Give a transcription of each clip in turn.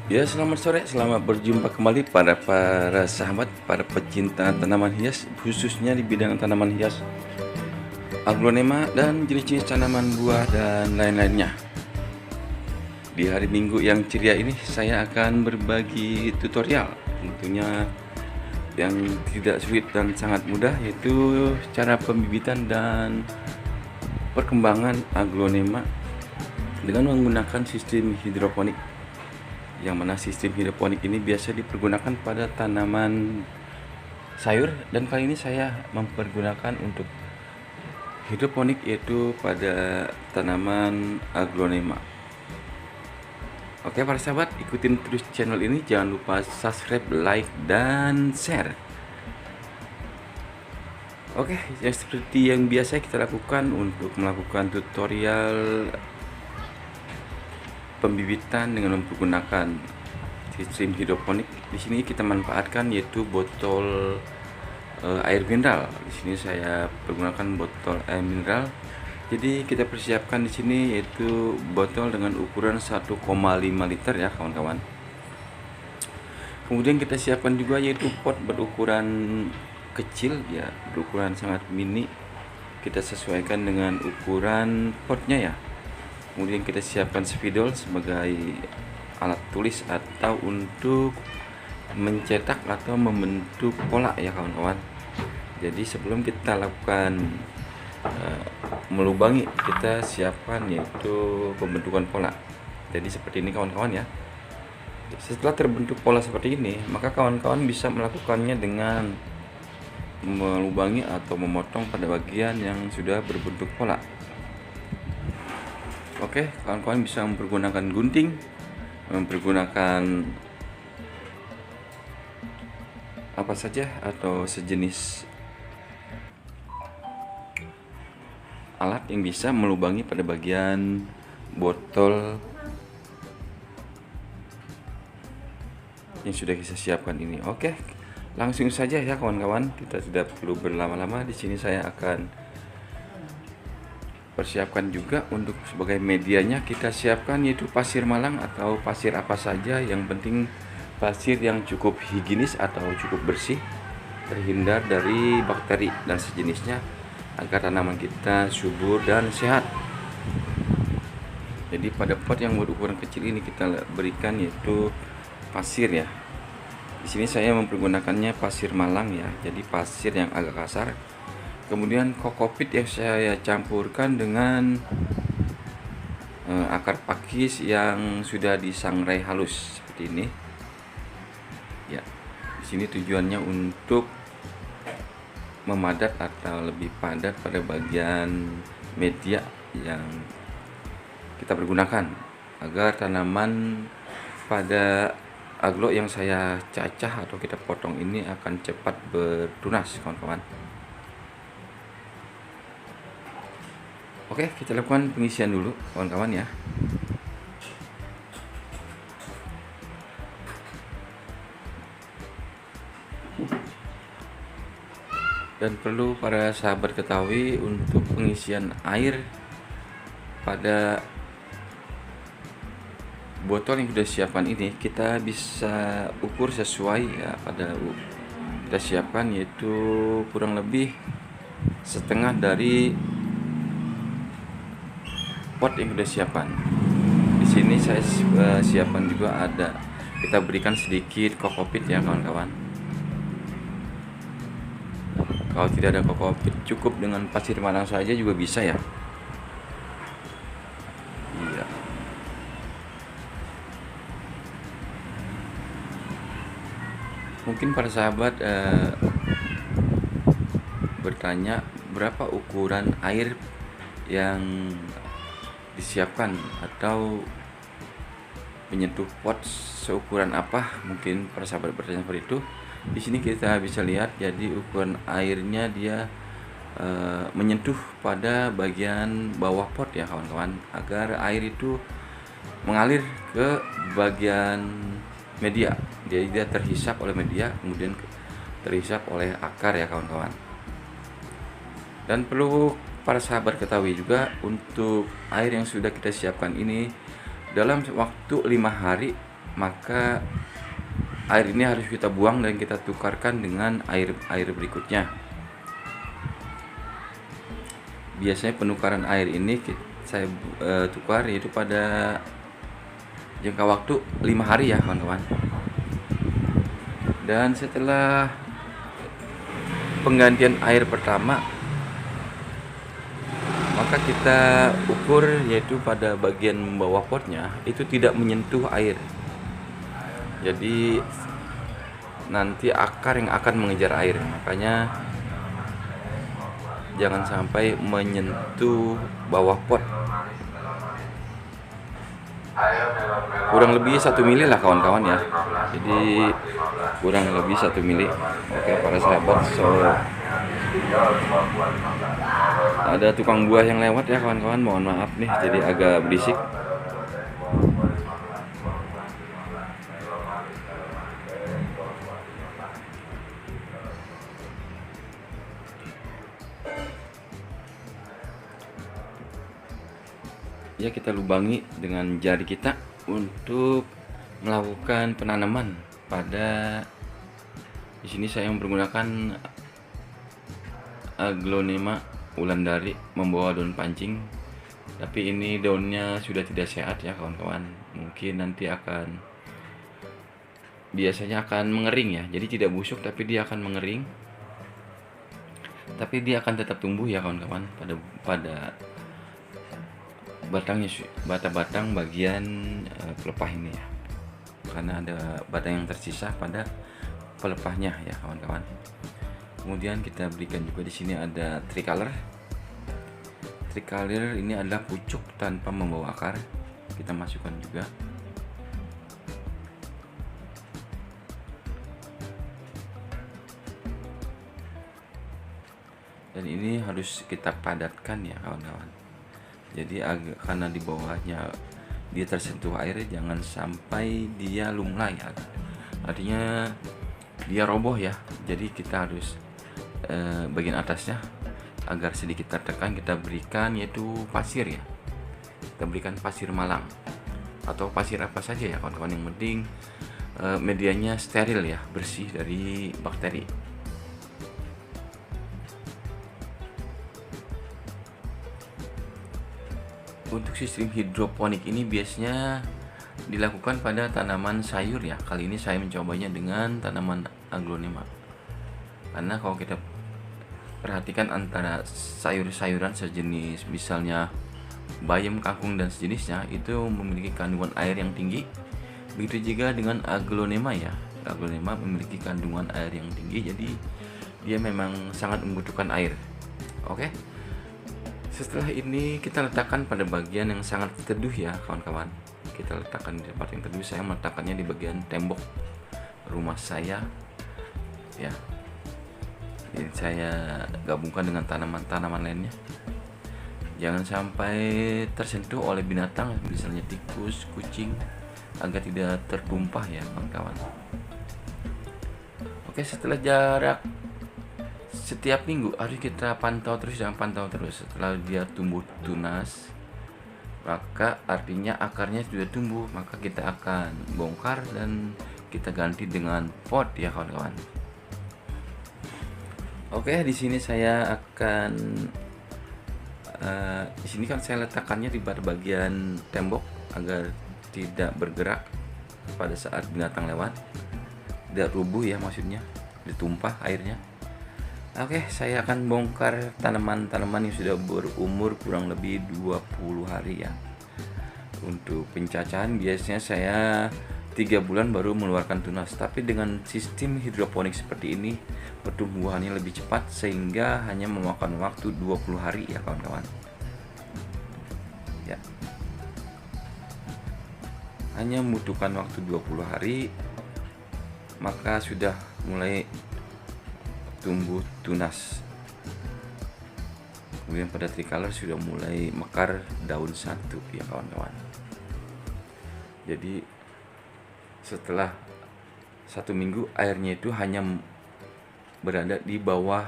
Ya, selamat sore, selamat berjumpa kembali para sahabat, para pecinta tanaman hias, khususnya di bidang tanaman hias, aglonema, dan jenis-jenis tanaman buah dan lain-lainnya. Di hari Minggu yang ceria ini, saya akan berbagi tutorial, tentunya yang tidak sulit dan sangat mudah, yaitu cara pembibitan dan perkembangan aglonema dengan menggunakan sistem hidroponik, yang mana sistem hidroponik ini biasa dipergunakan pada tanaman sayur, dan kali ini saya mempergunakan untuk hidroponik yaitu pada tanaman aglonema. Oke para sahabat, ikutin terus channel ini, jangan lupa subscribe, like, dan share. Oke, yang seperti yang biasa kita lakukan untuk melakukan tutorial pembibitan dengan menggunakan sistem hidroponik. Di sini kita manfaatkan yaitu botol air mineral. Di sini saya pergunakan botol air mineral. Jadi kita persiapkan di sini yaitu botol dengan ukuran 1,5 liter ya kawan-kawan. Kemudian kita siapkan juga yaitu pot berukuran kecil ya, berukuran sangat mini. Kita sesuaikan dengan ukuran potnya ya. Kemudian kita siapkan spidol sebagai alat tulis atau untuk mencetak atau membentuk pola ya kawan-kawan. Jadi sebelum kita lakukan melubangi, kita siapkan yaitu pembentukan pola. Jadi seperti ini kawan-kawan ya. Setelah terbentuk pola seperti ini, maka kawan-kawan bisa melakukannya dengan melubangi atau memotong pada bagian yang sudah berbentuk pola. Oke, kawan-kawan bisa mempergunakan gunting, mempergunakan apa saja atau sejenis alat yang bisa melubangi pada bagian botol yang sudah kita siapkan ini. Oke, langsung saja ya kawan-kawan, kita tidak perlu berlama-lama. Di sini saya akan persiapkan juga untuk sebagai medianya, kita siapkan yaitu pasir malang atau pasir apa saja, yang penting pasir yang cukup higienis atau cukup bersih, terhindar dari bakteri dan sejenisnya, agar tanaman kita subur dan sehat. Jadi pada pot yang berukuran kecil ini kita berikan yaitu pasir ya. Di sini saya mempergunakannya pasir malang ya, jadi pasir yang agak kasar. Kemudian kokopit yang saya campurkan dengan akar pakis yang sudah disangrai halus seperti ini. Ya, di sini tujuannya untuk memadat atau lebih padat pada bagian media yang kita pergunakan, agar tanaman pada aglo yang saya cacah atau kita potong ini akan cepat bertunas kawan-kawan. Oke, kita lakukan pengisian dulu kawan-kawan ya. Dan perlu para sahabat ketahui, untuk pengisian air pada botol yang sudah siapkan ini, kita bisa ukur sesuai ya, pada kita siapkan yaitu kurang lebih setengah dari pot yang sudah siapkan. Di sini saya siapkan juga ada, kita berikan sedikit kokopit ya kawan-kawan. Kalau tidak ada kokopit, cukup dengan pasir malang saja juga bisa ya. Iya. Mungkin para sahabat bertanya berapa ukuran air yang disiapkan atau menyentuh pot seukuran apa, mungkin para sahabat bertanya seperti itu. Di sini kita bisa lihat, jadi ukuran airnya dia menyentuh pada bagian bawah pot ya kawan-kawan, agar air itu mengalir ke bagian media. Jadi dia terhisap oleh media, kemudian terhisap oleh akar ya kawan-kawan. Dan perlu para sahabat ketahui juga, untuk air yang sudah kita siapkan ini dalam waktu 5 hari maka air ini harus kita buang dan kita tukarkan dengan air berikutnya. Biasanya penukaran air ini saya tukar yaitu pada jangka waktu 5 hari ya kawan-kawan. Dan setelah penggantian air pertama, maka kita ukur yaitu pada bagian bawah potnya itu tidak menyentuh air. Jadi nanti akar yang akan mengejar air, makanya jangan sampai menyentuh bawah pot. Kurang lebih 1 mili lah kawan-kawan ya. Jadi kurang lebih 1 mili. Oke para sahabat, so ada tukang buah yang lewat ya kawan-kawan, mohon maaf nih jadi agak berisik. Ya, kita lubangi dengan jari kita untuk melakukan penanaman pada di sini saya menggunakan Aglonema ulandari membawa daun pancing, tapi ini daunnya sudah tidak sehat ya kawan-kawan. Mungkin nanti biasanya akan mengering ya, jadi tidak busuk tapi dia akan mengering, tapi dia akan tetap tumbuh ya kawan-kawan pada batang bagian pelepah ini ya, karena ada batang yang tersisa pada pelepahnya ya kawan-kawan. Kemudian kita berikan juga di sini ada tricolor. Tricolor ini adalah pucuk tanpa membawa akar, kita masukkan juga. Dan ini harus kita padatkan ya kawan-kawan. Jadi karena di bawahnya dia tersentuh air, jangan sampai dia lunglai ya. Artinya dia roboh ya. Jadi kita harus bagian atasnya agar sedikit tertekan kita berikan yaitu pasir ya. Kita berikan pasir malang atau pasir apa saja ya kawan-kawan, yang penting medianya steril ya, bersih dari bakteri. Untuk sistem hidroponik ini biasanya dilakukan pada tanaman sayur ya. Kali ini saya mencobanya dengan tanaman aglonema. Karena kalau kita perhatikan antara sayur-sayuran sejenis misalnya bayam, kangkung dan sejenisnya itu memiliki kandungan air yang tinggi. Begitu juga dengan aglonema ya. Aglonema memiliki kandungan air yang tinggi, jadi dia memang sangat membutuhkan air. Oke. Setelah ini kita letakkan pada bagian yang sangat teduh ya kawan-kawan. Kita letakkan di tempat yang teduh. Saya meletakkannya di bagian tembok rumah saya ya. Jadi saya gabungkan dengan tanaman-tanaman lainnya. Jangan sampai tersentuh oleh binatang misalnya tikus, kucing, agar tidak tertumpah ya kawan-kawan. Oke, setelah jarak setiap minggu harus kita pantau terus, jangan pantau terus. Setelah dia tumbuh tunas, maka artinya akarnya sudah tumbuh, maka kita akan bongkar dan kita ganti dengan pot ya kawan-kawan. Oke, di sini saya akan di sini kan saya letakkannya di bagian tembok agar tidak bergerak pada saat binatang lewat, tidak rubuh ya, maksudnya ditumpah airnya. Oke, saya akan bongkar tanaman-tanaman yang sudah berumur kurang lebih 20 hari ya. Untuk pencacahan biasanya saya 3 bulan baru mengeluarkan tunas, tapi dengan sistem hidroponik seperti ini pertumbuhannya lebih cepat sehingga hanya memakan waktu 20 hari ya kawan-kawan. Ya. Hanya membutuhkan waktu 20 hari maka sudah mulai tumbuh tunas. Kemudian pada tricolor sudah mulai mekar daun satu ya kawan-kawan. Jadi setelah 1 minggu airnya itu hanya berada di bawah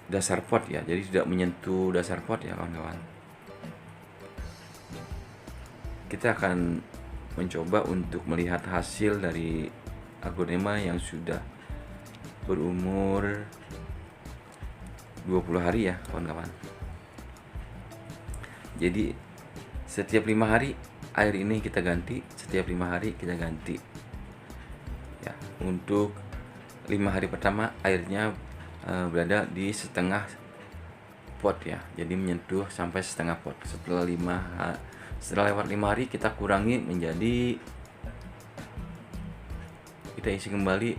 dasar pot ya, jadi tidak menyentuh dasar pot ya kawan-kawan. Kita akan mencoba untuk melihat hasil dari aglonema yang sudah berumur 20 hari ya kawan-kawan. Jadi setiap 5 hari air ini kita ganti, setiap 5 hari kita ganti ya. Untuk 5 hari pertama airnya berada di setengah pot ya, jadi menyentuh sampai setengah pot. Setelah lewat 5 hari kita kurangi menjadi, kita isi kembali,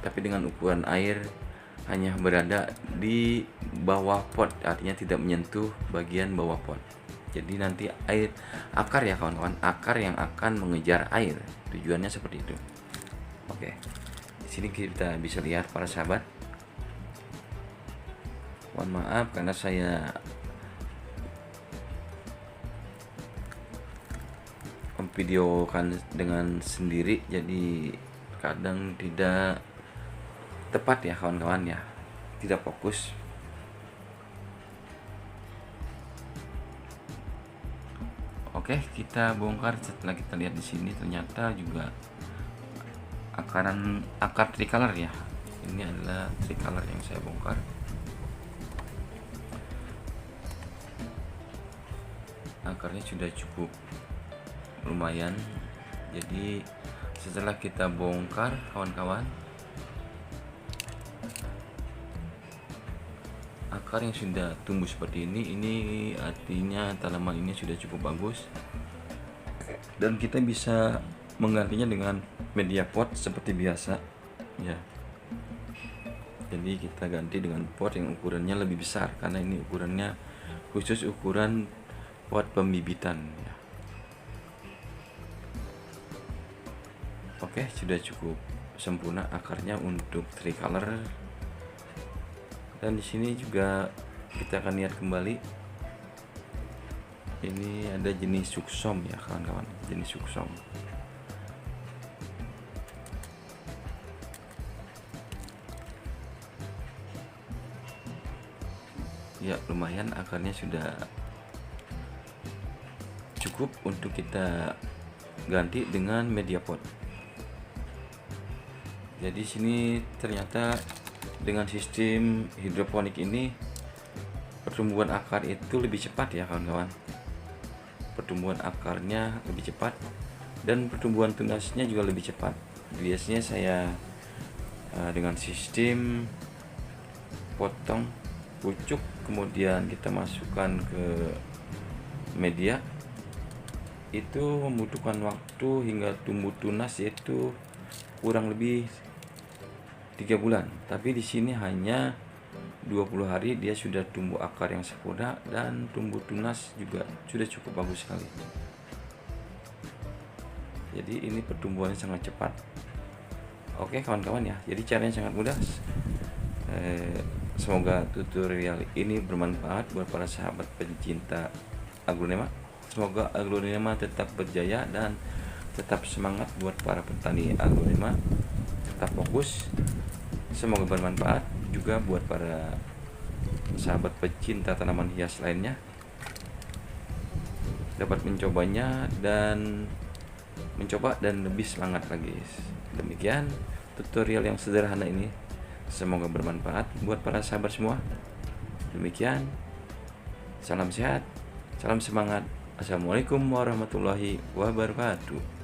tapi dengan ukuran air hanya berada di bawah pot, artinya tidak menyentuh bagian bawah pot. Jadi nanti air akar ya kawan-kawan, akar yang akan mengejar air, tujuannya seperti itu. Oke, di sini kita bisa lihat para sahabat. Mohon maaf karena saya memvideokan dengan sendiri, jadi kadang tidak tepat ya kawan-kawan ya, tidak fokus. Oke, kita bongkar. Setelah kita lihat di sini ternyata juga akar tricolor ya. Ini adalah tricolor yang saya bongkar. Akarnya sudah cukup lumayan. Jadi setelah kita bongkar kawan-kawan, akar yang sudah tumbuh seperti ini artinya tanaman ini sudah cukup bagus, dan kita bisa menggantinya dengan media pot seperti biasa ya. Jadi kita ganti dengan pot yang ukurannya lebih besar, karena ini ukurannya khusus ukuran pot pembibitan ya. Oke, sudah cukup sempurna akarnya untuk tricolor. Dan di sini juga kita akan lihat kembali, ini ada jenis suksom ya kawan-kawan, jenis suksom. Ya lumayan, akarnya sudah cukup untuk kita ganti dengan media pot. Jadi sini ternyata dengan sistem hidroponik ini pertumbuhan akar itu lebih cepat ya kawan-kawan. Pertumbuhan akarnya lebih cepat dan pertumbuhan tunasnya juga lebih cepat. Biasanya saya dengan sistem potong pucuk kemudian kita masukkan ke media, itu membutuhkan waktu hingga tumbuh tunas yaitu kurang lebih 3 bulan, tapi di sini hanya 20 hari dia sudah tumbuh akar yang sempurna dan tumbuh tunas juga sudah cukup bagus sekali. Jadi ini pertumbuhannya sangat cepat. Oke kawan-kawan ya, jadi caranya sangat mudah. Semoga tutorial ini bermanfaat buat para sahabat pencinta aglonema. Semoga aglonema tetap berjaya dan tetap semangat buat para petani aglonema, tetap fokus. Semoga bermanfaat juga buat para sahabat pecinta tanaman hias lainnya, dapat mencobanya dan lebih semangat lagi. Demikian tutorial yang sederhana ini, semoga bermanfaat buat para sahabat semua. Demikian, salam sehat, salam semangat. Assalamualaikum warahmatullahi wabarakatuh.